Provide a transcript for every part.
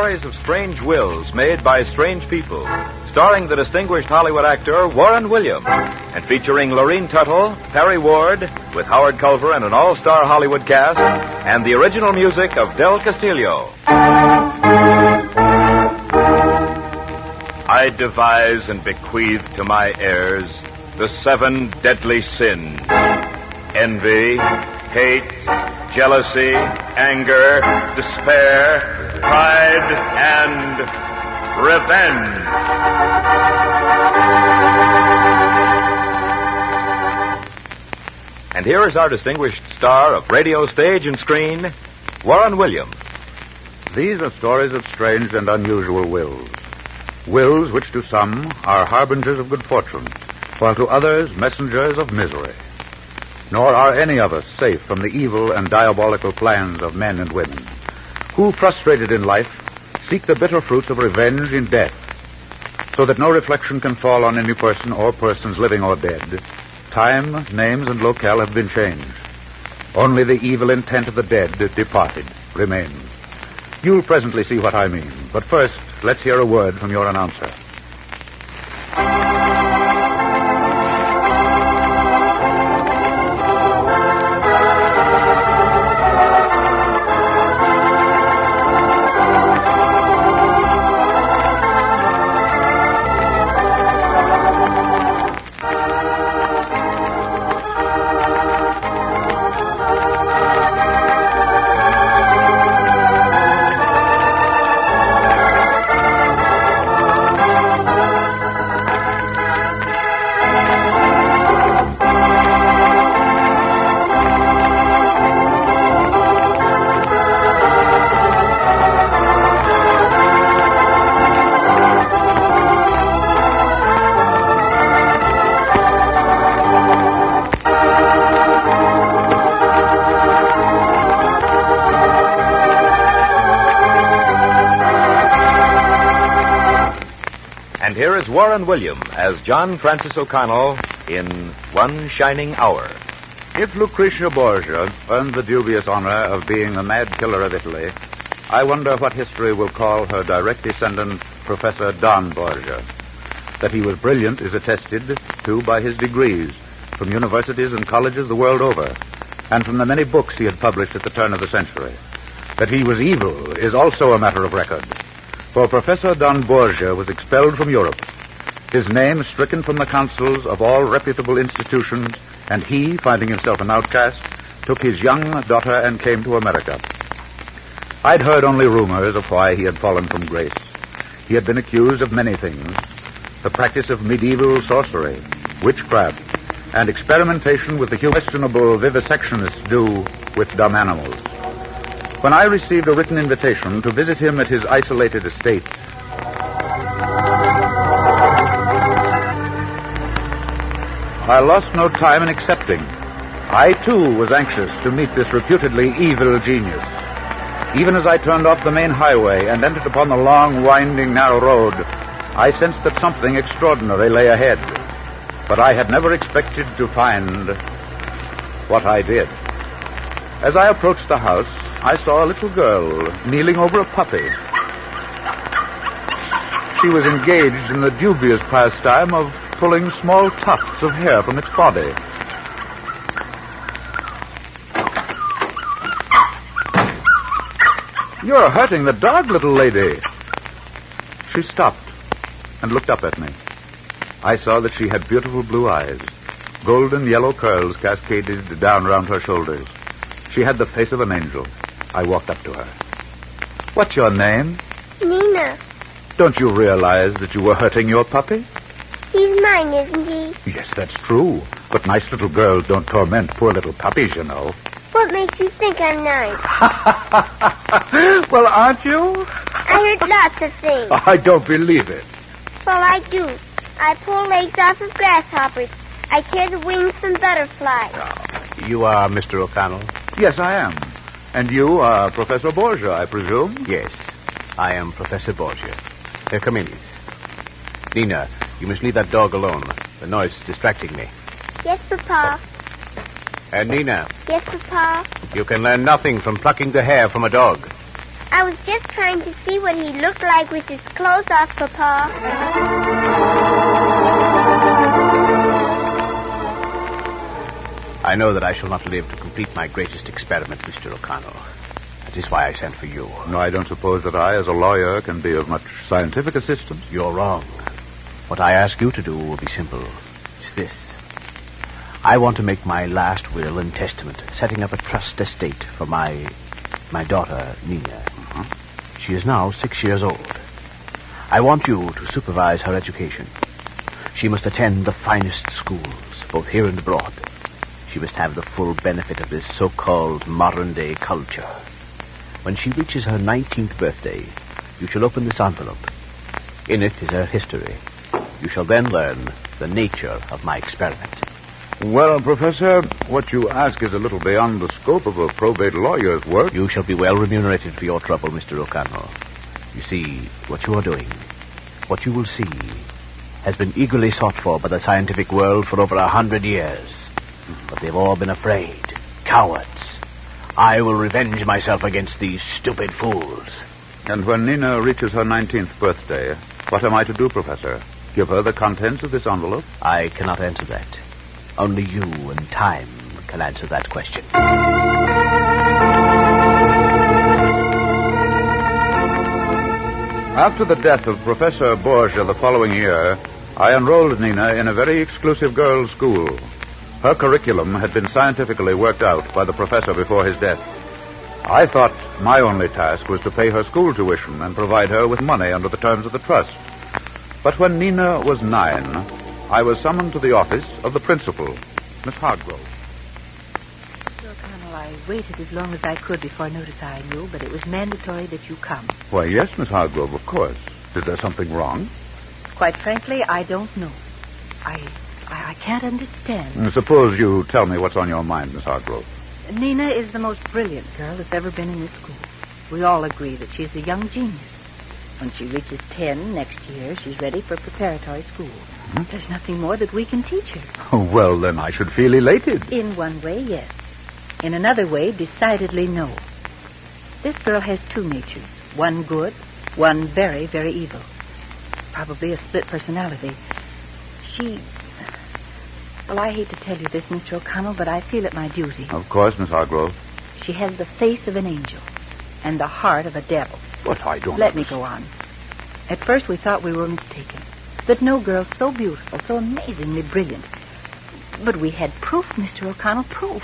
stories of strange wills made by strange people, starring the distinguished Hollywood actor Warren Williams, and featuring Lorene Tuttle, Perry Ward, with Howard Culver and an all-star Hollywood cast, and the original music of Del Castillo. I devise and bequeath to my heirs the 7 deadly sins: envy, hate, jealousy, anger, despair, pride, and revenge. And here is our distinguished star of radio, stage, and screen, Warren Williams. These are stories of strange and unusual wills. Wills which to some are harbingers of good fortune, while to others messengers of misery. Nor are any of us safe from the evil and diabolical plans of men and women, who, frustrated in life, seek the bitter fruits of revenge in death, so that no reflection can fall on any person or persons living or dead. Time, names, and locale have been changed. Only the evil intent of the dead, departed, remains. You'll presently see what I mean, but first, let's hear a word from your announcer. And here is Warren Williams as John Francis O'Connell in One Shining Hour. If Lucretia Borgia earned the dubious honor of being the mad killer of Italy, I wonder what history will call her direct descendant, Professor Don Borgia. That he was brilliant is attested, too, by his degrees from universities and colleges the world over, and from the many books he had published at the turn of the century. That he was evil is also a matter of record. For Professor Don Borgia was expelled from Europe, his name stricken from the councils of all reputable institutions, and he, finding himself an outcast, took his young daughter and came to America. I'd heard only rumors of why he had fallen from grace. He had been accused of many things: the practice of medieval sorcery, witchcraft, and experimentation with the questionable vivisectionists do with dumb animals. When I received a written invitation to visit him at his isolated estate, I lost no time in accepting. I, too, was anxious to meet this reputedly evil genius. Even as I turned off the main highway and entered upon the long, winding, narrow road, I sensed that something extraordinary lay ahead. But I had never expected to find what I did. As I approached the house, I saw a little girl kneeling over a puppy. She was engaged in the dubious pastime of pulling small tufts of hair from its body. "You're hurting the dog, little lady." She stopped and looked up at me. I saw that she had beautiful blue eyes. Golden yellow curls cascaded down round her shoulders. She had the face of an angel. I walked up to her. "What's your name?" Nina. "Don't you realize that you were hurting your puppy?" He's mine, isn't he? "Yes, that's true. But nice little girls don't torment poor little puppies, you know." What makes you think I'm nice? Well, aren't you? I heard lots of things. I don't believe it. Well, I do. I pull legs off of grasshoppers. I tear the wings from butterflies. You are Mr. O'Connell? Yes, I am. And you are Professor Borgia, I presume? Yes, I am Professor Borgia. Come in, please. Nina, you must leave that dog alone. The noise is distracting me. Yes, Papa. And Nina, Yes, Papa. you can learn nothing from plucking the hair from a dog. I was just trying to see what he looked like with his clothes off, Papa. I know that I shall not live to complete my greatest experiment, Mr. O'Connell. That is why I sent for you. No, I don't suppose that I, as a lawyer, can be of much scientific assistance. You're wrong. What I ask you to do will be simple. It's this. I want to make my last will and testament, setting up a trust estate for my daughter, Nina. Uh-huh. She is now 6 years old. I want you to supervise her education. She must attend the finest schools, both here and abroad. She must have the full benefit of this so-called modern-day culture. When she reaches her 19th birthday, you shall open this envelope. In it is her history. You shall then learn the nature of my experiment. Well, Professor, what you ask is a little beyond the scope of a probate lawyer's work. You shall be well remunerated for your trouble, Mr. O'Connell. You see, what you are doing, what you will see, has been eagerly sought for by the scientific world for over 100 years. But they've all been afraid. Cowards. I will revenge myself against these stupid fools. And when Nina reaches her 19th birthday, what am I to do, Professor? Give her the contents of this envelope? I cannot answer that. Only you and time can answer that question. After the death of Professor Borgia the following year, I enrolled Nina in a very exclusive girls' school. Her curriculum had been scientifically worked out by the professor before his death. I thought my only task was to pay her school tuition and provide her with money under the terms of the trust. But when Nina was 9, I was summoned to the office of the principal, Miss Hargrove. Mr. O'Connell, I waited as long as I could before notifying you, but it was mandatory that you come. Why, yes, Miss Hargrove, of course. Is there something wrong? Quite frankly, I don't know. I can't understand. Suppose you tell me what's on your mind, Miss Hargrove. Nina is the most brilliant girl that's ever been in this school. We all agree that she's a young genius. When she reaches 10 next year, she's ready for preparatory school. There's nothing more that we can teach her. Oh, well, then I should feel elated. In one way, yes. In another way, decidedly no. This girl has two natures. One good, one very, very evil. Probably a split personality. Well, I hate to tell you this, Mr. O'Connell, but I feel it my duty. Of course, Miss Hargrove. She has the face of an angel and the heart of a devil. But I don't... Let me go on. At first we thought we were mistaken. That no girl's so beautiful, so amazingly brilliant. But we had proof, Mr. O'Connell, proof.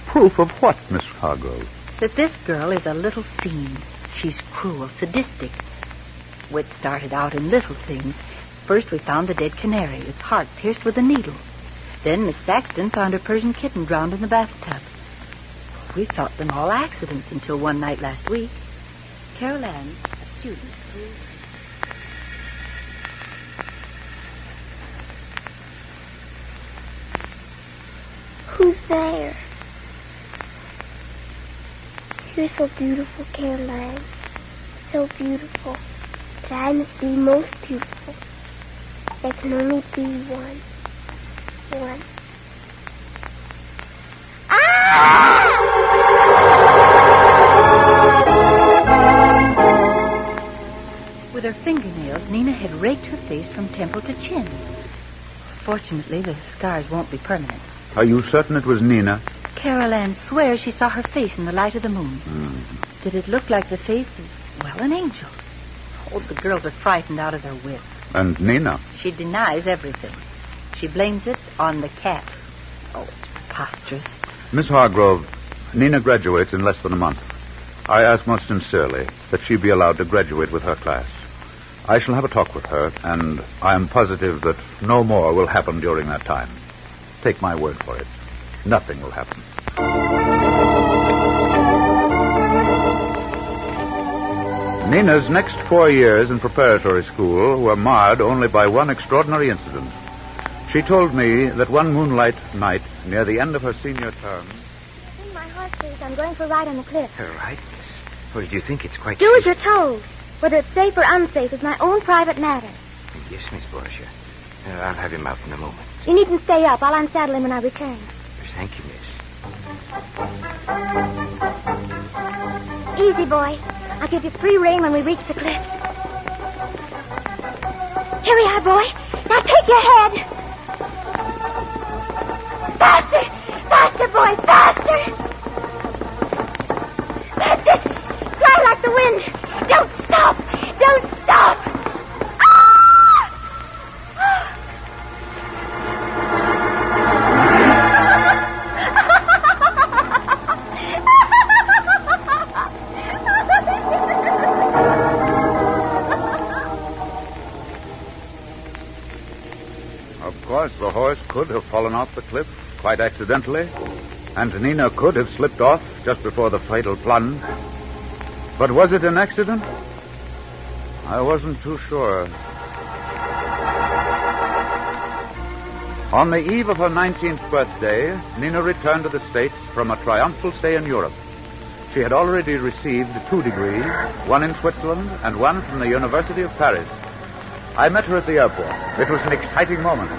Proof of what, Miss Hargrove? That this girl is a little fiend. She's cruel, sadistic. Wit started out in little things. First we found the dead canary, its heart pierced with a needle. Then Miss Saxton found her Persian kitten drowned in the bathtub. We thought them all accidents until one night last week. Carol Ann, a student. Who's there? You're so beautiful, Caroline. So beautiful. But I must be most beautiful. There can only be one. One. With her fingernails, Nina had raked her face from temple to chin. Fortunately, the scars won't be permanent. Are you certain it was Nina? Carol Ann swears she saw her face in the light of the moon. Did it look like the face of, well, an angel? Oh, the girls are frightened out of their wits. And Nina? She denies everything. She blames it on the cat. Oh, it's preposterous. Miss Hargrove, Nina graduates in less than a month. I ask most sincerely that she be allowed to graduate with her class. I shall have a talk with her, and I am positive that no more will happen during that time. Take my word for it. Nothing will happen. Nina's next 4 years in preparatory school were marred only by one extraordinary incident. She told me that one moonlight night near the end of her senior term... In my horse, please. I'm going for a ride on the cliff. All right. Well, do you think it's quite Do safe? as you're told. Whether it's safe or unsafe is my own private matter. Yes, Miss Borgia. I'll have him out in a moment. You needn't stay up. I'll unsaddle him when I return. Thank you, Miss. Easy, boy. I'll give you free rein when we reach the cliff. Here we are, boy. Now take your head. Faster! Faster, boy, faster! That's it! Fly like the wind! Don't stop! Don't stop! Of course, the horse could have fallen off the cliff quite accidentally, and Nina could have slipped off just before the fatal plunge. But was it an accident? I wasn't too sure. On the eve of her 19th birthday, Nina returned to the States from a triumphal stay in Europe. She had already received 2 degrees, one in Switzerland and one from the University of Paris. I met her at the airport. It was an exciting moment.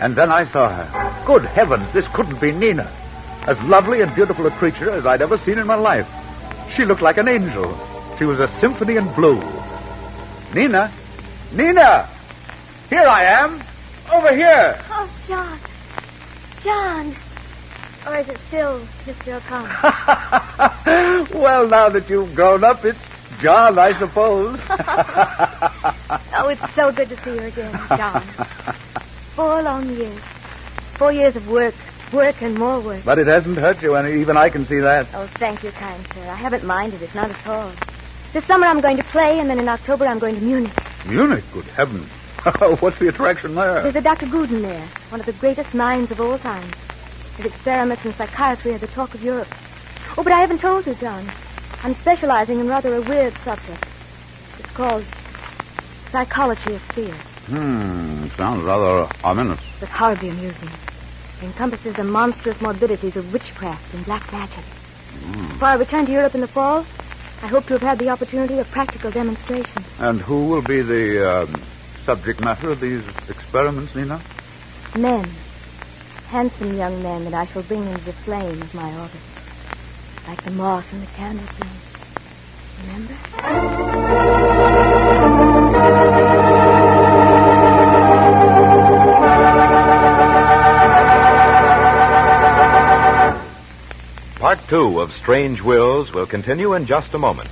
And then I saw her. Good heavens, this couldn't be Nina. As lovely and beautiful a creature as I'd ever seen in my life. She looked like an angel. She was a symphony in blue. Nina! Nina! Here I am! Over here! Oh, John. John. Or is it still Mr. O'Connor? Well, now that you've grown up, it's John, I suppose. Oh, it's so good to see you again, John. 4 long years. 4 years of work and more work. But it hasn't hurt you any. Even I can see that. Oh, thank you, kind sir. I haven't minded it, not at all. This summer I'm going to play, and then in October I'm going to Munich. Munich? Good heavens. What's the attraction there? There's a Dr. Guden there, one of the greatest minds of all time. His experiments in psychiatry are the talk of Europe. Oh, but I haven't told you, John. I'm specializing in rather a weird subject. It's called psychology of fear. Sounds rather ominous. But horribly amusing. It encompasses the monstrous morbidities of witchcraft and black magic. Before I return to Europe in the fall, I hope to have had the opportunity of practical demonstration. And who will be the subject matter of these experiments, Nina? Men. Handsome young men that I shall bring into the flame of my orbit. Like the moth in the candle flame. Remember? Part 2 of Strange Wills will continue in just a moment.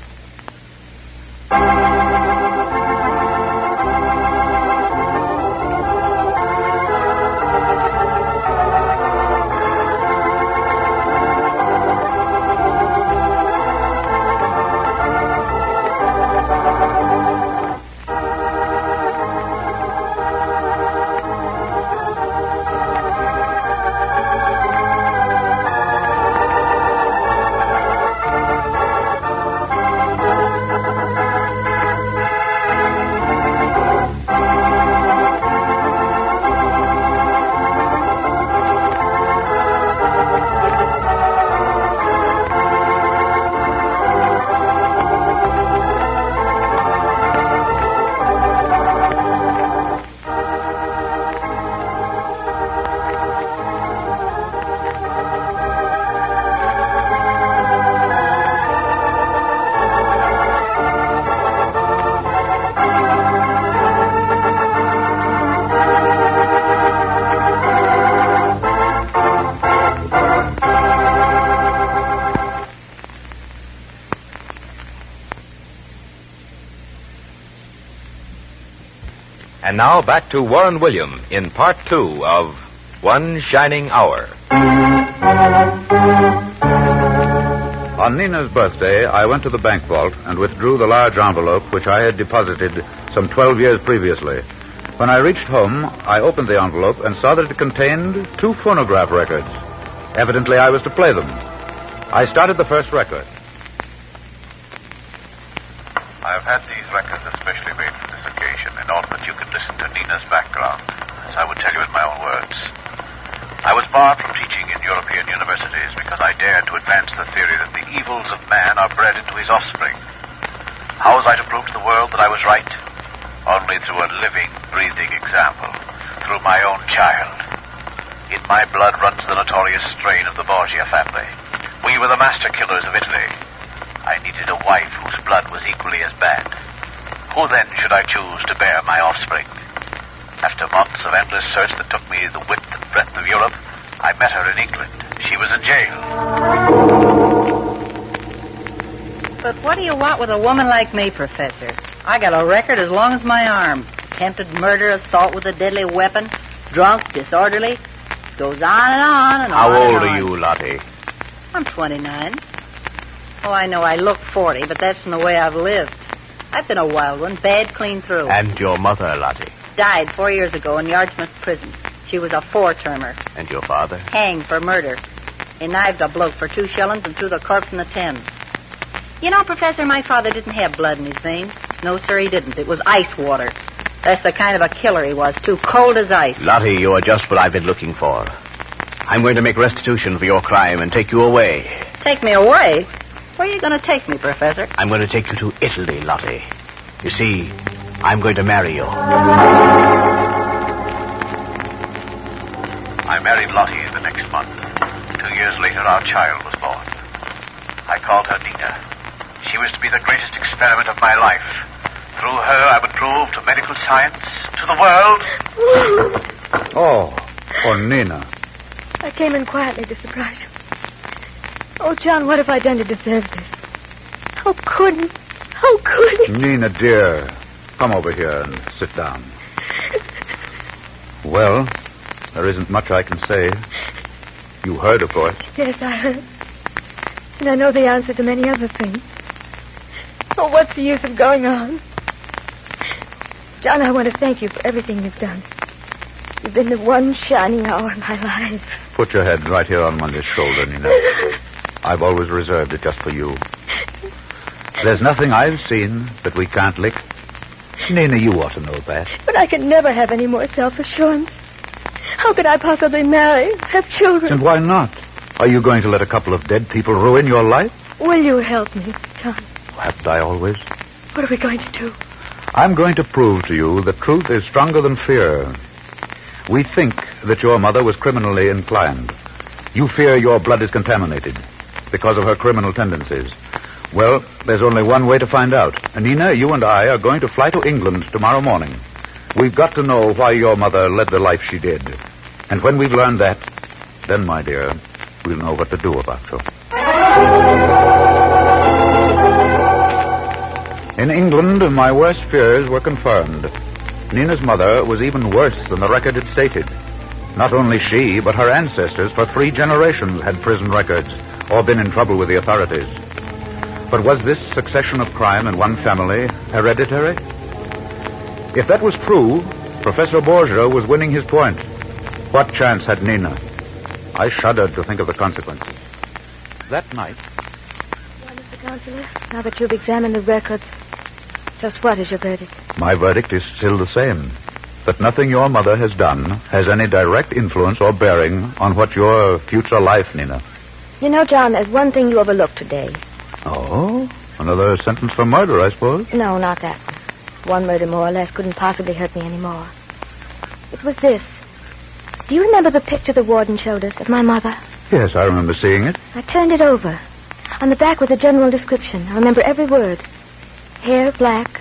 And now back to Warren William in Part 2 of One Shining Hour. On Nina's birthday, I went to the bank vault and withdrew the large envelope which I had deposited some 12 years previously. When I reached home, I opened the envelope and saw that it contained 2 phonograph records. Evidently, I was to play them. I started the first record. I've had these records especially made for this occasion in order that you can listen to Nina's background, as I would tell you in my own words. I was barred from teaching in European universities because I dared to advance the theory that the evils of man are bred into his offspring. How was I to prove to the world that I was right? Only through a living, breathing example, through my own child. In my blood runs the notorious strain of the Borgia family. We were the master killers of Italy. I needed a wife whose blood was equally as bad. Who then should I choose to bear my offspring? After months of endless search that took me the width and breadth of Europe, I met her in England. She was in jail. But what do you want with a woman like me, Professor? I got a record as long as my arm. Attempted murder, assault with a deadly weapon, drunk, disorderly. Goes on and on and How on. old and are on. you, Lottie? I'm 29. Oh, I know I look 40, but that's from the way I've lived. I've been a wild one, bad clean through. And your mother, Lottie? Died 4 years ago in Yardsmith Prison. She was a 4-termer. And your father? Hanged for murder. He knifed a bloke for 2 shillings and threw the corpse in the Thames. You know, Professor, my father didn't have blood in his veins. No, sir, he didn't. It was ice water. That's the kind of a killer he was, too cold as ice. Lottie, you are just what I've been looking for. I'm going to make restitution for your crime and take you away. Take me away? Where are you going to take me, Professor? I'm going to take you to Italy, Lottie. You see, I'm going to marry you. I married Lottie the next month. 2 years later, our child was born. I called her Nina. She was to be the greatest experiment of my life. Through her, I would prove to medical science, to the world. Oh, Nina. I came in quietly to surprise you. Oh, John, what have I done to deserve this? How could he? How could he? Nina, dear, come over here and sit down. Well, there isn't much I can say. You heard, of course. Yes, I heard. And I know the answer to many other things. Oh, what's the use of going on? John, I want to thank you for everything you've done. You've been the one shining hour in my life. Put your head right here on Monda's shoulder, Nina. I've always reserved it just for you. There's nothing I've seen that we can't lick. Nina, you ought to know that. But I can never have any more self-assurance. How could I possibly marry, have children? And why not? Are you going to let a couple of dead people ruin your life? Will you help me, John? Haven't I always? What are we going to do? I'm going to prove to you that truth is stronger than fear. We think that your mother was criminally inclined. You fear your blood is contaminated because of her criminal tendencies. Well, there's only one way to find out. And Nina, you and I are going to fly to England tomorrow morning. We've got to know why your mother led the life she did. And when we've learned that, then, my dear, we'll know what to do about you. In England, my worst fears were confirmed. Nina's mother was even worse than the record had stated. Not only she, but her ancestors for 3 generations had prison records or been in trouble with the authorities. But was this succession of crime in one family hereditary? If that was true, Professor Borgia was winning his point. What chance had Nina? I shuddered to think of the consequences. That night... Well, Mr. Counselor, now that you've examined the records, just what is your verdict? My verdict is still the same. That nothing your mother has done has any direct influence or bearing on what your future life, Nina. You know, John, there's one thing you overlooked today. Oh? Another sentence for murder, I suppose? No, not that one. One murder more or less couldn't possibly hurt me anymore. It was this. Do you remember the picture the warden showed us of my mother? Yes, I remember seeing it. I turned it over. On the back was a general description. I remember every word. Hair black,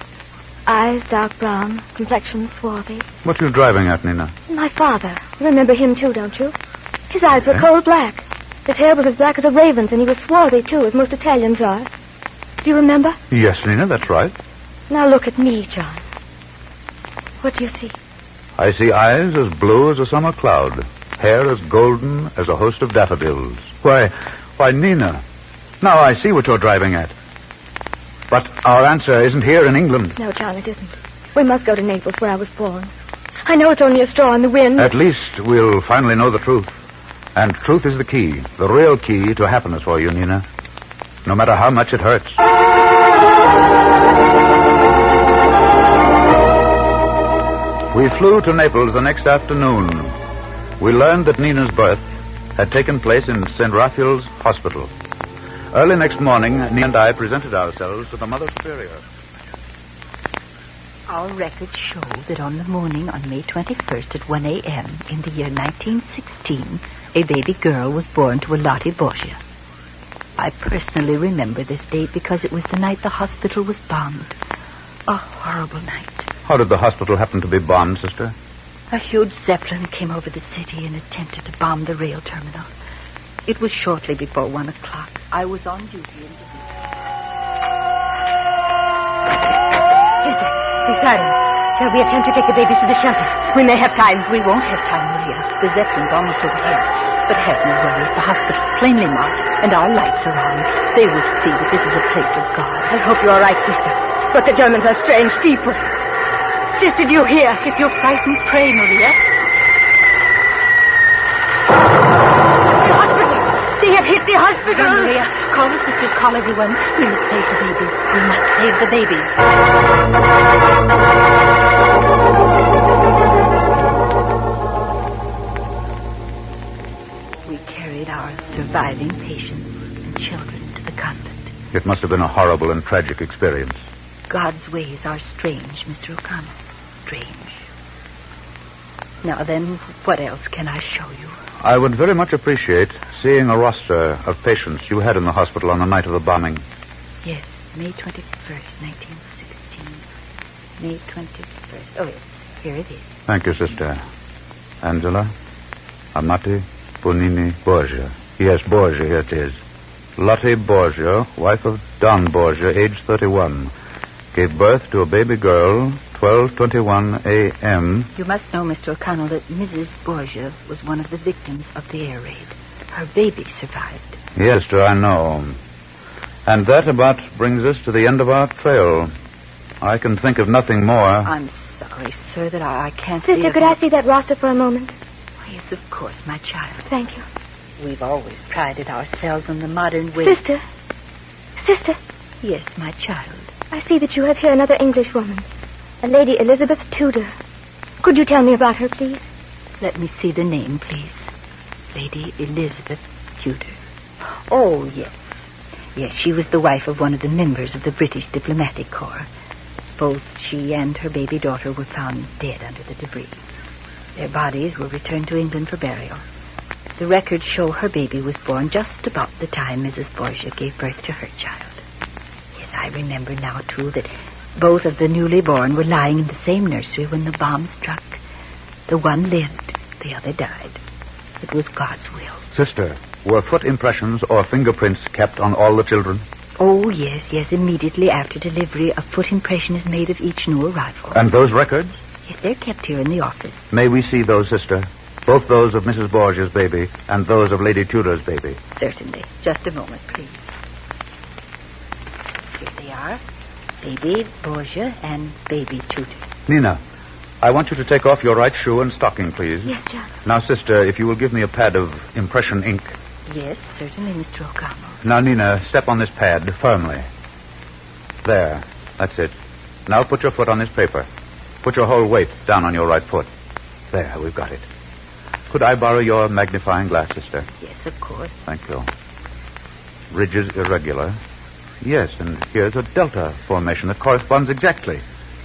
eyes dark brown, complexion swarthy. What are you driving at, Nina? My father. You remember him too, don't you? His eyes were coal black. His hair was as black as a raven's, and he was swarthy too, as most Italians are. Do you remember? Yes, Nina, that's right. Now look at me, John. What do you see? I see eyes as blue as a summer cloud, hair as golden as a host of daffodils. Why, Nina, now I see what you're driving at. But our answer isn't here in England. No, John, it isn't. We must go to Naples, where I was born. I know it's only a straw in the wind. At least we'll finally know the truth. And truth is the key, the real key to happiness for you, Nina. No matter how much it hurts. We flew to Naples the next afternoon. We learned that Nina's birth had taken place in St. Raphael's Hospital. Early next morning, Nina and I presented ourselves to the Mother Superior. Our records show that on the morning on May 21st at 1 a.m. in the year 1916, a baby girl was born to a Lottie Borgia. I personally remember this date because it was the night the hospital was bombed. A horrible night. How did the hospital happen to be bombed, Sister? A huge Zeppelin came over the city and attempted to bomb the rail terminal. It was shortly before 1 o'clock. I was on duty in the... Sister, be silent. Shall we attempt to take the babies to the shelter? We may have time. We won't have time, Maria. The Zeppelin's almost overhead. But have no worries. The hospital's plainly marked, and our lights are on. They will see that this is a place of God. I hope you're all right, sister. But the Germans are strange people. Sister, do you hear? If you're frightened, pray, Maria. The hospital! They have hit the hospital! Run, Maria. Call the sisters, call everyone. We must save the babies. We must save the babies. We carried our surviving patients and children to the convent. It must have been a horrible and tragic experience. God's ways are strange, Mr. O'Connell. Strange. Now then, what else can I show you? I would very much appreciate seeing a roster of patients you had in the hospital on the night of the bombing. Yes, May 21st, 1916. May 21st. Oh, yes, here it is. Thank you, Sister. Angela Amati Bonini Borgia. Yes, Borgia, here it is. Lottie Borgia, wife of Don Borgia, age 31. Gave birth to a baby girl, 12:21 a.m. You must know, Mr. O'Connell, that Mrs. Borgia was one of the victims of the air raid. Her baby survived. Yes, sir, I know. And that about brings us to the end of our trail. I can think of nothing more. I'm sorry, sir, that I can't... Sister, could I see that roster for a moment? Oh, yes, of course, my child. Thank you. We've always prided ourselves on the modern way... Sister. Sister. Yes, my child. I see that you have here another English woman. A Lady Elizabeth Tudor. Could you tell me about her, please? Let me see the name, please. Lady Elizabeth Tudor. Oh, yes. Yes, she was the wife of one of the members of the British Diplomatic Corps. Both she and her baby daughter were found dead under the debris. Their bodies were returned to England for burial. The records show her baby was born just about the time Mrs. Borgia gave birth to her child. Yes, I remember now, too, that both of the newly born were lying in the same nursery when the bomb struck. The one lived, the other died. It was God's will. Sister, were foot impressions or fingerprints kept on all the children? Oh, yes. Immediately after delivery, a foot impression is made of each new arrival. And those records? Yes, they're kept here in the office. May we see those, Sister? Both those of Mrs. Borgia's baby and those of Lady Tudor's baby. Certainly. Just a moment, please. Here they are. Baby Borgia and Baby Tudor. Nina, I want you to take off your right shoe and stocking, please. Yes, John. Now, Sister, if you will give me a pad of impression ink. Yes, certainly, Mr. O'Connell. Now, Nina, step on this pad firmly. There. That's it. Now put your foot on this paper. Put your whole weight down on your right foot. There, we've got it. Could I borrow your magnifying glass, Sister? Yes, of course. Thank you. Ridges irregular. Yes, and here's a delta formation that corresponds exactly.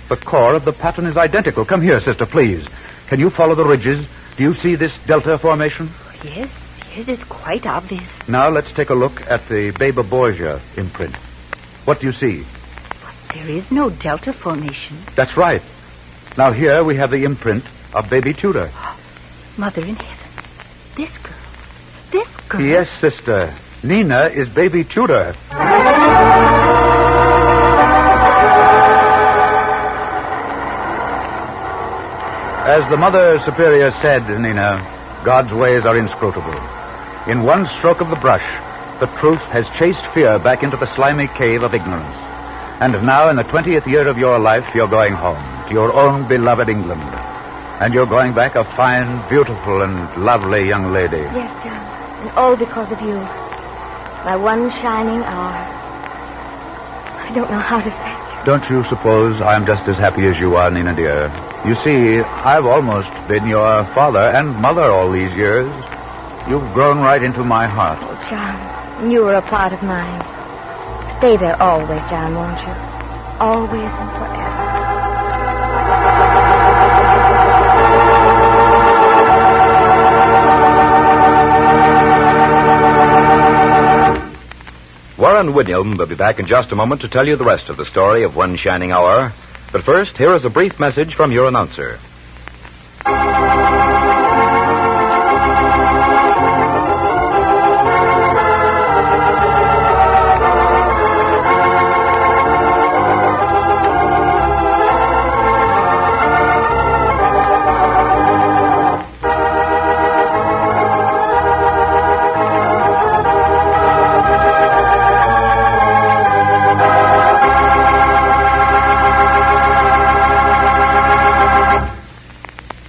The core of the pattern is identical. Come here, Sister, please. Can you follow the ridges? Do you see this delta formation? Yes, it's quite obvious. Now let's take a look at the Baby Borgia imprint. What do you see? But there is no delta formation. That's right. Now here we have the imprint of Baby Tudor. Mother in heaven. This girl. Yes, Sister. Nina is Baby Tudor. As the Mother Superior said, Nina, God's ways are inscrutable. In one stroke of the brush, the truth has chased fear back into the slimy cave of ignorance. And now, in the 20th year of your life, you're going home to your own beloved England. And you're going back a fine, beautiful, and lovely young lady. Yes, John. And all because of you. My one shining hour. I don't know how to thank you. Don't you suppose I'm just as happy as you are, Nina, dear? You see, I've almost been your father and mother all these years. You've grown right into my heart. Oh, John, you were a part of mine. Stay there always, John, won't you? Always and forever. Warren William will be back in just a moment to tell you the rest of the story of One Shining Hour. But first, here is a brief message from your announcer.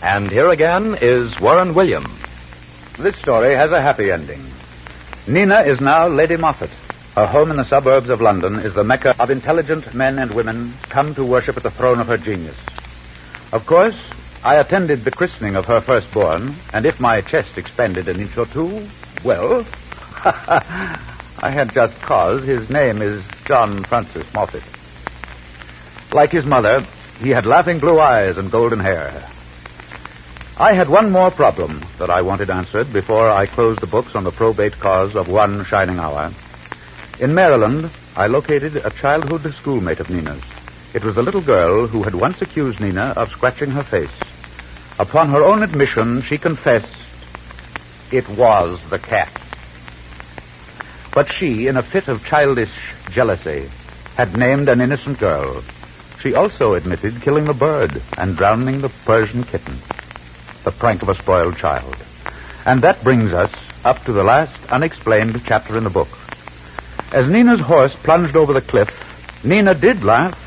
And here again is Warren William. This story has a happy ending. Nina is now Lady Moffat. Her home in the suburbs of London is the mecca of intelligent men and women come to worship at the throne of her genius. Of course, I attended the christening of her firstborn, and if my chest expanded an inch or two, well, I had just cause. His name is John Francis Moffat. Like his mother, he had laughing blue eyes and golden hair. I had one more problem that I wanted answered before I closed the books on the probate cause of One Shining Hour. In Maryland, I located a childhood schoolmate of Nina's. It was a little girl who had once accused Nina of scratching her face. Upon her own admission, she confessed it was the cat. But she, in a fit of childish jealousy, had named an innocent girl. She also admitted killing the bird and drowning the Persian kitten. The prank of a spoiled child. And that brings us up to the last unexplained chapter in the book. As Nina's horse plunged over the cliff, Nina did laugh.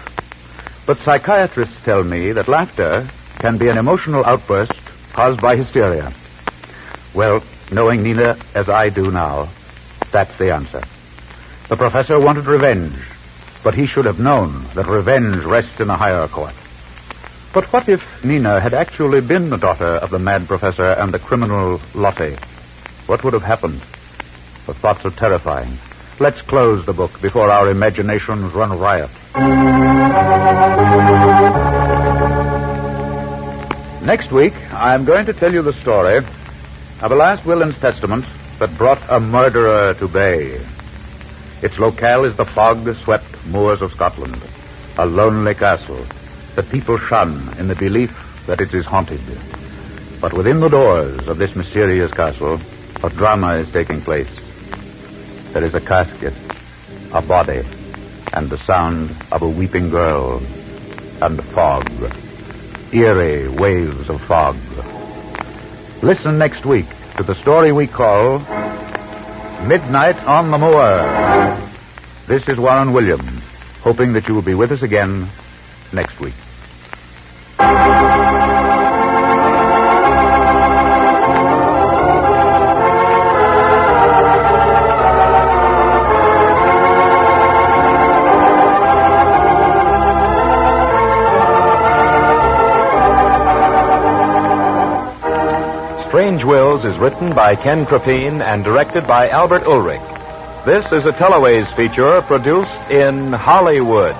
But psychiatrists tell me that laughter can be an emotional outburst caused by hysteria. Well, knowing Nina as I do now, that's the answer. The professor wanted revenge, but he should have known that revenge rests in a higher court. But what if Nina had actually been the daughter of the mad professor and the criminal Lottie? What would have happened? The thoughts are terrifying. Let's close the book before our imaginations run riot. Next week, I'm going to tell you the story of a last will and testament that brought a murderer to bay. Its locale is the fog-swept moors of Scotland, a lonely castle that people shun in the belief that it is haunted. But within the doors of this mysterious castle, a drama is taking place. There is a casket, a body, and the sound of a weeping girl, and fog. Eerie waves of fog. Listen next week to the story we call Midnight on the Moor. This is Warren Williams, hoping that you will be with us again next week. Strange Wills is written by Ken Crepine and directed by Albert Ulrich. This is a Teleways feature produced in Hollywood.